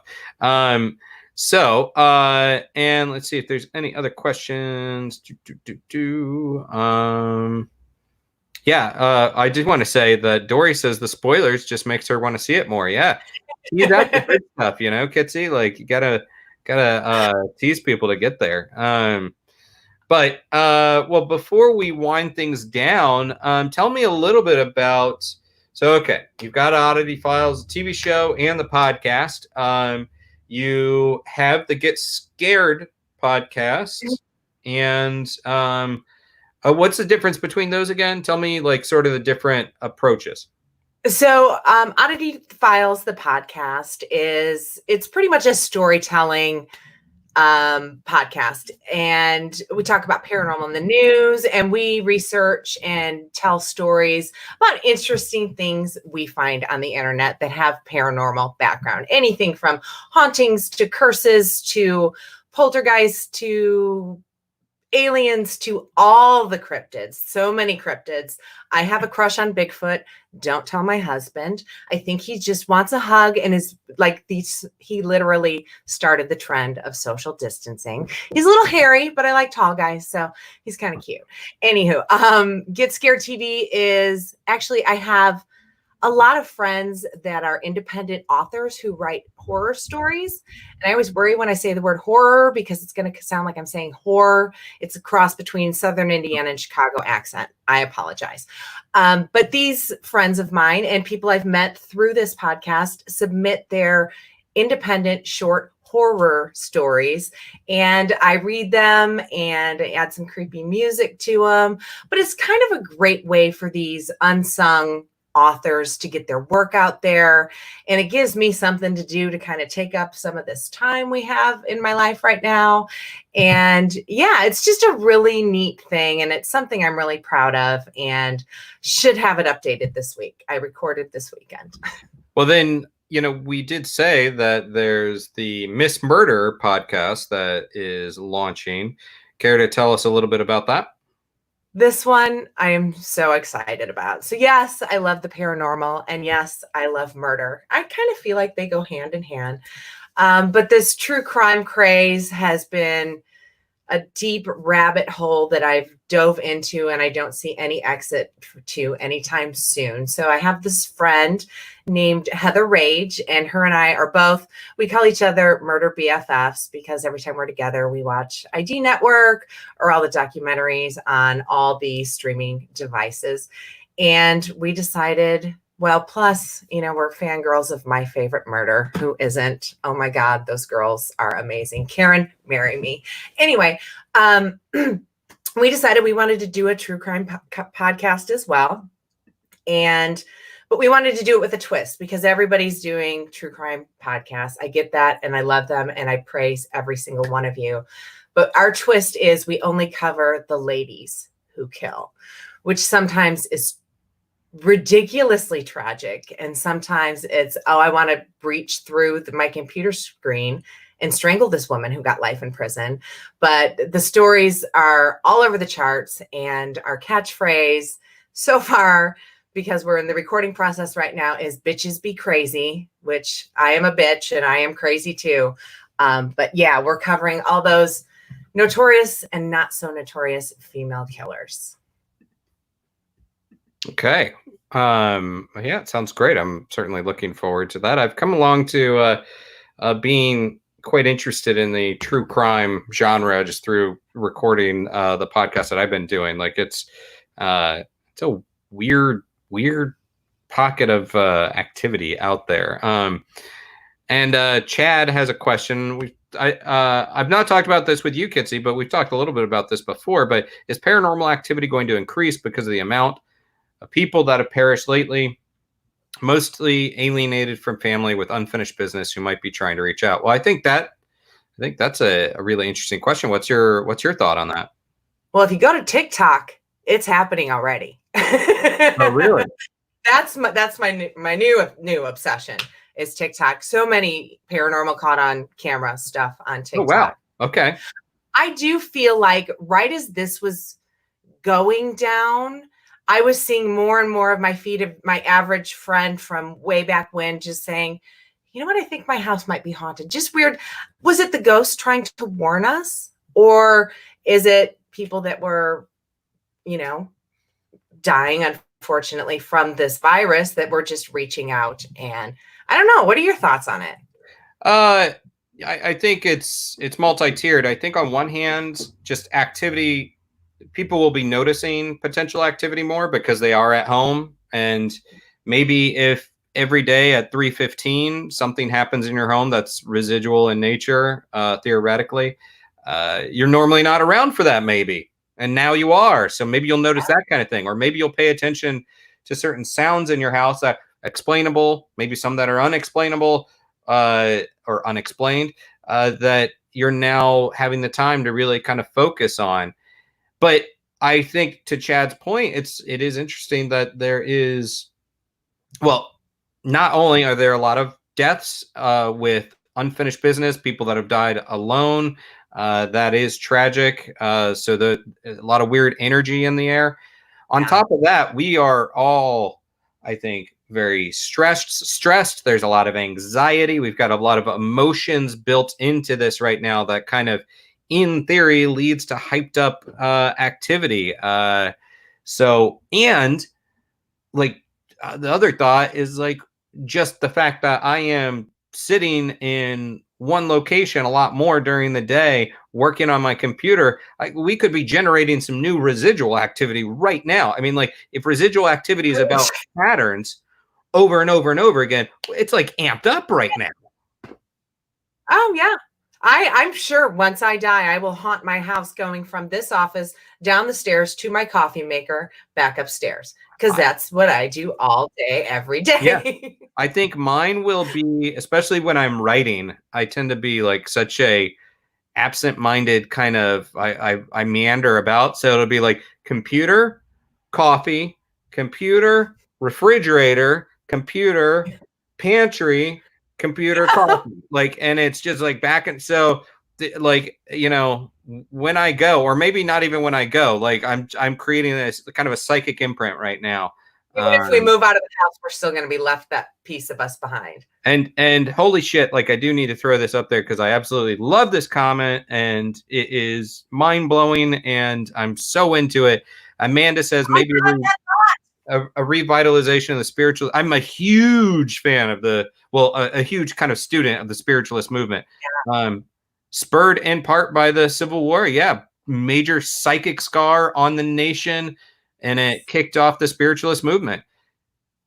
So, and let's see if there's any other questions. Yeah, I did want to say that Dory says the spoilers just makes her want to see it more. Yeah, tease out the good stuff, Kitsie. Like you gotta tease people to get there. But well, before we wind things down, tell me a little bit about. So, okay, you've got Oddity Files, the TV show, and the podcast. You have the Get Scared podcast, and what's the difference between those again? Tell me, like, sort of the different approaches. So, Oddity Files, the podcast, it's pretty much a storytelling podcast, and we talk about paranormal in the news, and we research and tell stories about interesting things we find on the internet that have paranormal background. Anything from hauntings to curses to poltergeists to aliens to all the cryptids. So many cryptids. I have a crush on Bigfoot. Don't tell my husband. I think he just wants a hug and is like these. He literally started the trend of social distancing. He's a little hairy, but I like tall guys, so he's kind of cute. Anywho, Get Scared TV is actually, I have a lot of friends that are independent authors who write horror stories. And I always worry when I say the word horror because it's going to sound like I'm saying horror. It's a cross between Southern Indiana and Chicago accent. I apologize. But these friends of mine and people I've met through this podcast submit their independent short horror stories, and I read them and I add some creepy music to them. But it's kind of a great way for these unsung authors to get their work out there, and it gives me something to do to kind of take up some of this time we have in my life right now. And yeah, it's just a really neat thing, and it's something I'm really proud of and should have it updated this week. I recorded this weekend. Well, then, we did say that there's the Miss Murder podcast that is launching. Care to tell us a little bit about that? This one I am so excited about. So yes, I love the paranormal, and yes, I love murder. I kind of feel like they go hand in hand. But this true crime craze has been a deep rabbit hole that I've dove into, and I don't see any exit to anytime soon. So I have this friend named Heather Rage, and her and I are both, we call each other murder BFFs because every time we're together, we watch ID Network or all the documentaries on all the streaming devices. And we decided, well, plus, we're fangirls of My Favorite Murder. Who isn't? Oh my God, those girls are amazing. Karen, marry me. Anyway, we decided we wanted to do a true crime podcast as well. But we wanted to do it with a twist because everybody's doing true crime podcasts. I get that, and I love them, and I praise every single one of you. But our twist is we only cover the ladies who kill, which sometimes is ridiculously tragic, and sometimes it's, I want to breach through my computer screen and strangle this woman who got life in prison. But the stories are all over the charts, and our catchphrase so far, because we're in the recording process right now, is bitches be crazy, which I am a bitch and I am crazy too. But yeah, we're covering all those notorious and not so notorious female killers. Okay. Yeah, it sounds great. I'm certainly looking forward to that. I've come along to being quite interested in the true crime genre just through recording the podcast that I've been doing. Like it's a weird pocket of activity out there. And Chad has a question. I've not talked about this with you, Kitsie, but we've talked a little bit about this before. But is paranormal activity going to increase because of the amount of people that have perished lately, mostly alienated from family with unfinished business who might be trying to reach out? Well, I think that's a really interesting question. What's your thought on that? Well, if you go to TikTok, it's happening already. Oh, really? That's my new obsession is TikTok. So many paranormal caught on camera stuff on TikTok. Oh, wow. Okay. I do feel like right as this was going down, I was seeing more and more of my feed of my average friend from way back when just saying, you know what, I think my house might be haunted. Just weird. Was it the ghost trying to warn us? Or is it people that were, dying, unfortunately, from this virus that we're just reaching out. And I don't know. What are your thoughts on it? I think it's multi-tiered. I think on one hand, just activity, people will be noticing potential activity more because they are at home. And maybe if every day at 3:15 something happens in your home that's residual in nature, theoretically, you're normally not around for that, maybe. And now you are. So maybe you'll notice that kind of thing. Or maybe you'll pay attention to certain sounds in your house that are explainable, maybe some that are unexplainable, or unexplained, that you're now having the time to really kind of focus on. But I think, to Chad's point, it is interesting that there is, well, not only are there a lot of deaths with unfinished business, people that have died alone, that is tragic. So a lot of weird energy in the air. On top of that, we are all, I think, very stressed. There's a lot of anxiety. We've got a lot of emotions built into this right now that kind of, in theory, leads to hyped up activity. So, and like, the other thought is like just the fact that I am sitting in one location a lot more during the day, working on my computer. We could be generating some new residual activity right now. I mean, like, if residual activity is about patterns over and over and over again, it's like amped up right now. Oh yeah. I'm sure once I die, I will haunt my house going from this office down the stairs to my coffee maker, back upstairs, because that's what I do all day, every day. Yeah. I think mine will be, especially when I'm writing, I tend to be like such a absent-minded kind of, I meander about. So it'll be like computer, coffee, computer, refrigerator, computer, pantry, computer, coffee. Like, and it's just like back. And so like, when I go, or maybe not even when I go, like I'm creating this kind of a psychic imprint right now. Even if we move out of the house, we're still going to be left that piece of us behind. And holy shit, like, I do need to throw this up there because I absolutely love this comment and it is mind blowing and I'm so into it. Amanda says maybe a revitalization of the spiritual. I'm a huge fan of a huge kind of student of the spiritualist movement. Yeah. Spurred in part by the Civil War. Yeah. Major psychic scar on the nation. And it kicked off the spiritualist movement.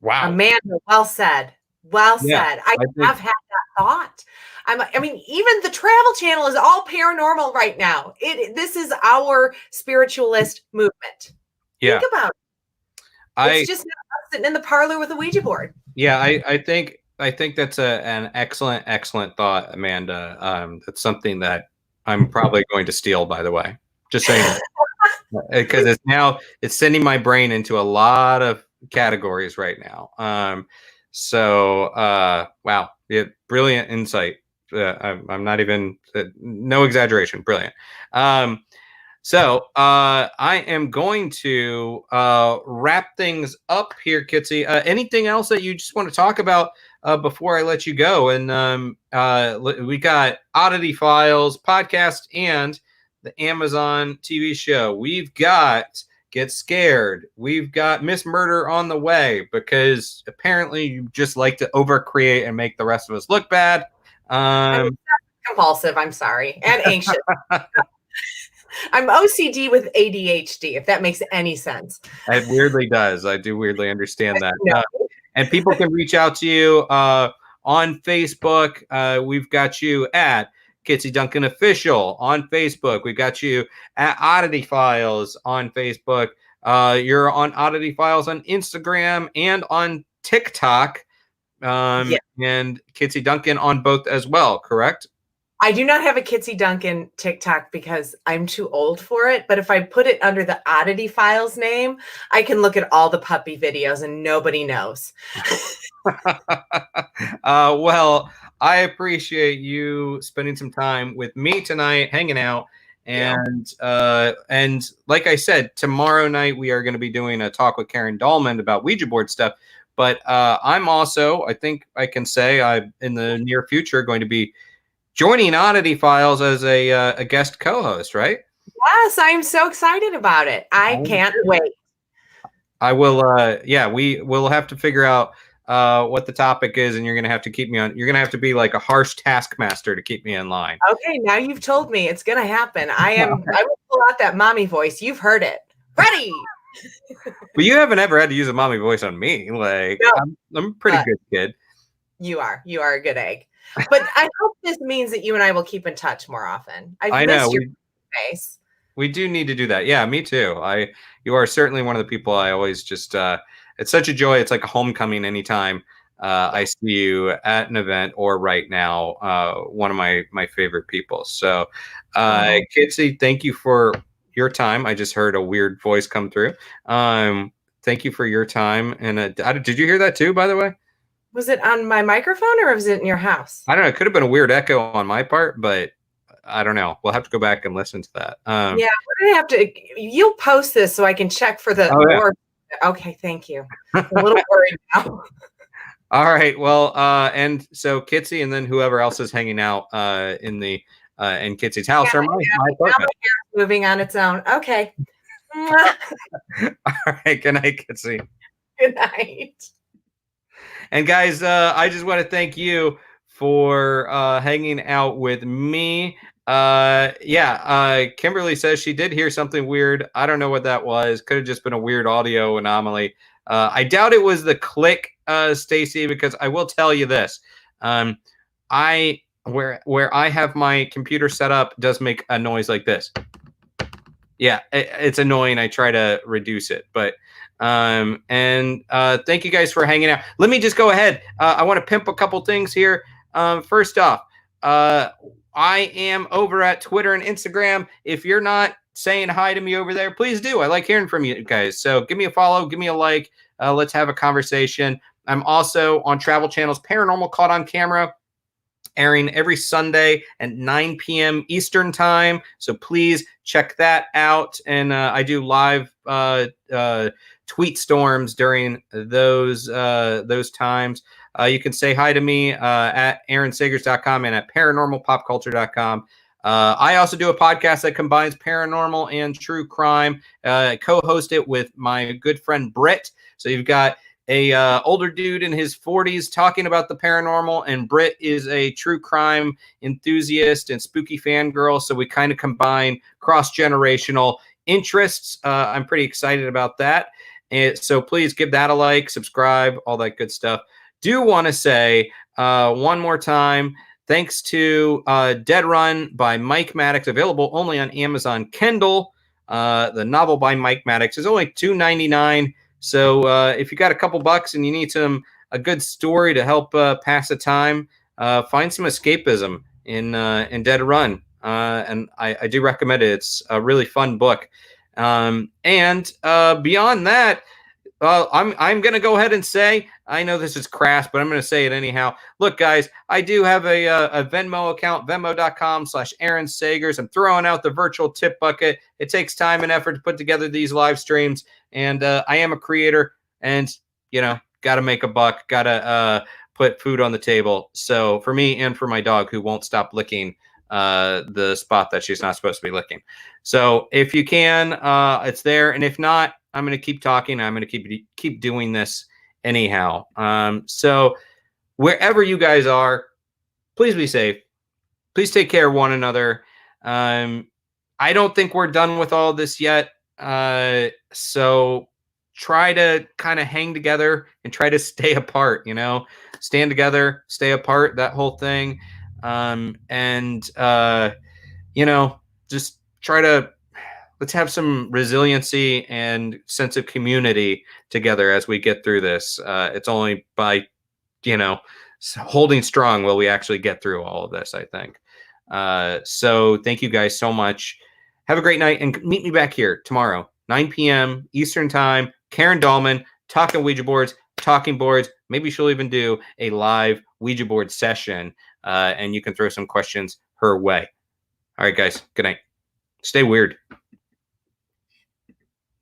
Wow. Amanda, well said. Well said. I have had that thought. I mean, even the Travel Channel is all paranormal right now. This is our spiritualist movement. Yeah. Think about it. It's just not sitting in the parlor with a Ouija board. Yeah, I think that's an excellent thought, Amanda. That's something that I'm probably going to steal, by the way. Just saying. Because it's sending my brain into a lot of categories right now. Wow, yeah, brilliant insight. I'm not even, no exaggeration, brilliant. So I am going to wrap things up here, Kitsie. Anything else that you just want to talk about before I let you go? And we got Oddity Files podcast and the Amazon TV show. We've got Get Scared. We've got Miss Murder on the way, because apparently you just like to overcreate and make the rest of us look bad. I'm compulsive, I'm sorry, and anxious. I'm OCD with ADHD, if that makes any sense. It weirdly does. I do weirdly understand that. And people can reach out to you on Facebook. We've got you at Kitsie Duncan Official on Facebook. We've got you at Oddity Files on Facebook. You're on Oddity Files on Instagram and on TikTok. And Kitsie Duncan on both as well, correct? I do not have a Kitsie Duncan TikTok because I'm too old for it. But if I put it under the Oddity Files name, I can look at all the puppy videos and nobody knows. Well, I appreciate you spending some time with me tonight, hanging out. And like I said, tomorrow night we are going to be doing a talk with Karen Dahlman about Ouija board stuff. But I'm also, I think I can say, I'm in the near future going to be joining Oddity Files as a guest co-host, right? Yes, I'm so excited about it. I can't wait. I will. Yeah, we will have to figure out what the topic is, and you're gonna have to keep me on. You're gonna have to be like a harsh taskmaster to keep me in line. Okay, now you've told me it's gonna happen. I will pull out that mommy voice. You've heard it. Ready. But you haven't ever had to use a mommy voice on me. Like No. I'm a pretty good kid. You are a good egg. But I hope this means that you and I will keep in touch more often. I know your face. We do need to do that. Yeah, me too. You are certainly one of the people I always just. It's such a joy. It's like a homecoming anytime I see you at an event or right now. One of my favorite people. So, Kitsie, thank you for your time. I just heard a weird voice come through. Thank you for your time. And did you hear that too? By the way. Was it on my microphone or was it in your house? I don't know. It could have been a weird echo on my part, but I don't know. We'll have to go back and listen to that. Yeah, we're gonna have to. You'll post this so I can check for the. Okay, thank you. I'm a little worried now. All right. Well, and so Kitsie, and then whoever else is hanging out in Kitsie's house or my apartment. Moving on its own. Okay. All right. Good night, Kitsie. Good night. And guys, I just want to thank you for hanging out with me. Kimberly says she did hear something weird. I don't know what that was. Could have just been a weird audio anomaly. I doubt it was the click, Stacy, because I will tell you this. Where I have my computer set up does make a noise like this. Yeah, it's annoying. I try to reduce it, but thank you guys for hanging out. Let me just go ahead. I want to pimp a couple things here. First off, I am over at Twitter and Instagram. If you're not saying hi to me over there, please do. I like hearing from you guys. So give me a follow, give me a like. Let's have a conversation. I'm also on Travel Channel's Paranormal Caught on Camera, airing every Sunday at 9 p.m. Eastern time. So please check that out. And I do live tweet storms during those times. You can say hi to me at aaronsagers.com and at paranormalpopculture.com. I also do a podcast that combines paranormal and true crime. Co-host it with my good friend Britt. So you've got a older dude in his 40s talking about the paranormal, and Britt is a true crime enthusiast and spooky fangirl. So we kind of combine cross-generational interests. I'm pretty excited about that. And so please give that a like, subscribe, all that good stuff. Do want to say one more time, thanks to Dead Run by Mike Maddox, available only on Amazon Kindle. The novel by Mike Maddox is only $2.99. So if you got a couple bucks and you need a good story to help pass the time, find some escapism in Dead Run. And I do recommend it. It's a really fun book. And beyond that, I'm going to go ahead and say, I know this is crass, but I'm going to say it anyhow. Look, guys, I do have a Venmo account, venmo.com/Aaron Sagers. I'm throwing out the virtual tip bucket. It takes time and effort to put together these live streams. And I am a creator and, got to make a buck, got to put food on the table. So for me and for my dog, who won't stop licking the spot that she's not supposed to be licking. So if you can, it's there. And if not, I'm going to keep talking. I'm going to keep doing this anyhow. So wherever you guys are, please be safe. Please take care of one another. I don't think we're done with all this yet. So try to kind of hang together and try to stay apart, stand together, stay apart, that whole thing. Just try to, let's have some resiliency and sense of community together as we get through this. It's only by, holding strong will we actually get through all of this, I think. So thank you guys so much. Have a great night and meet me back here tomorrow, 9 p.m. Eastern time. Karen Dahlman, talking Ouija boards, talking boards. Maybe she'll even do a live Ouija board session, and you can throw some questions her way. All right, guys. Good night. Stay weird.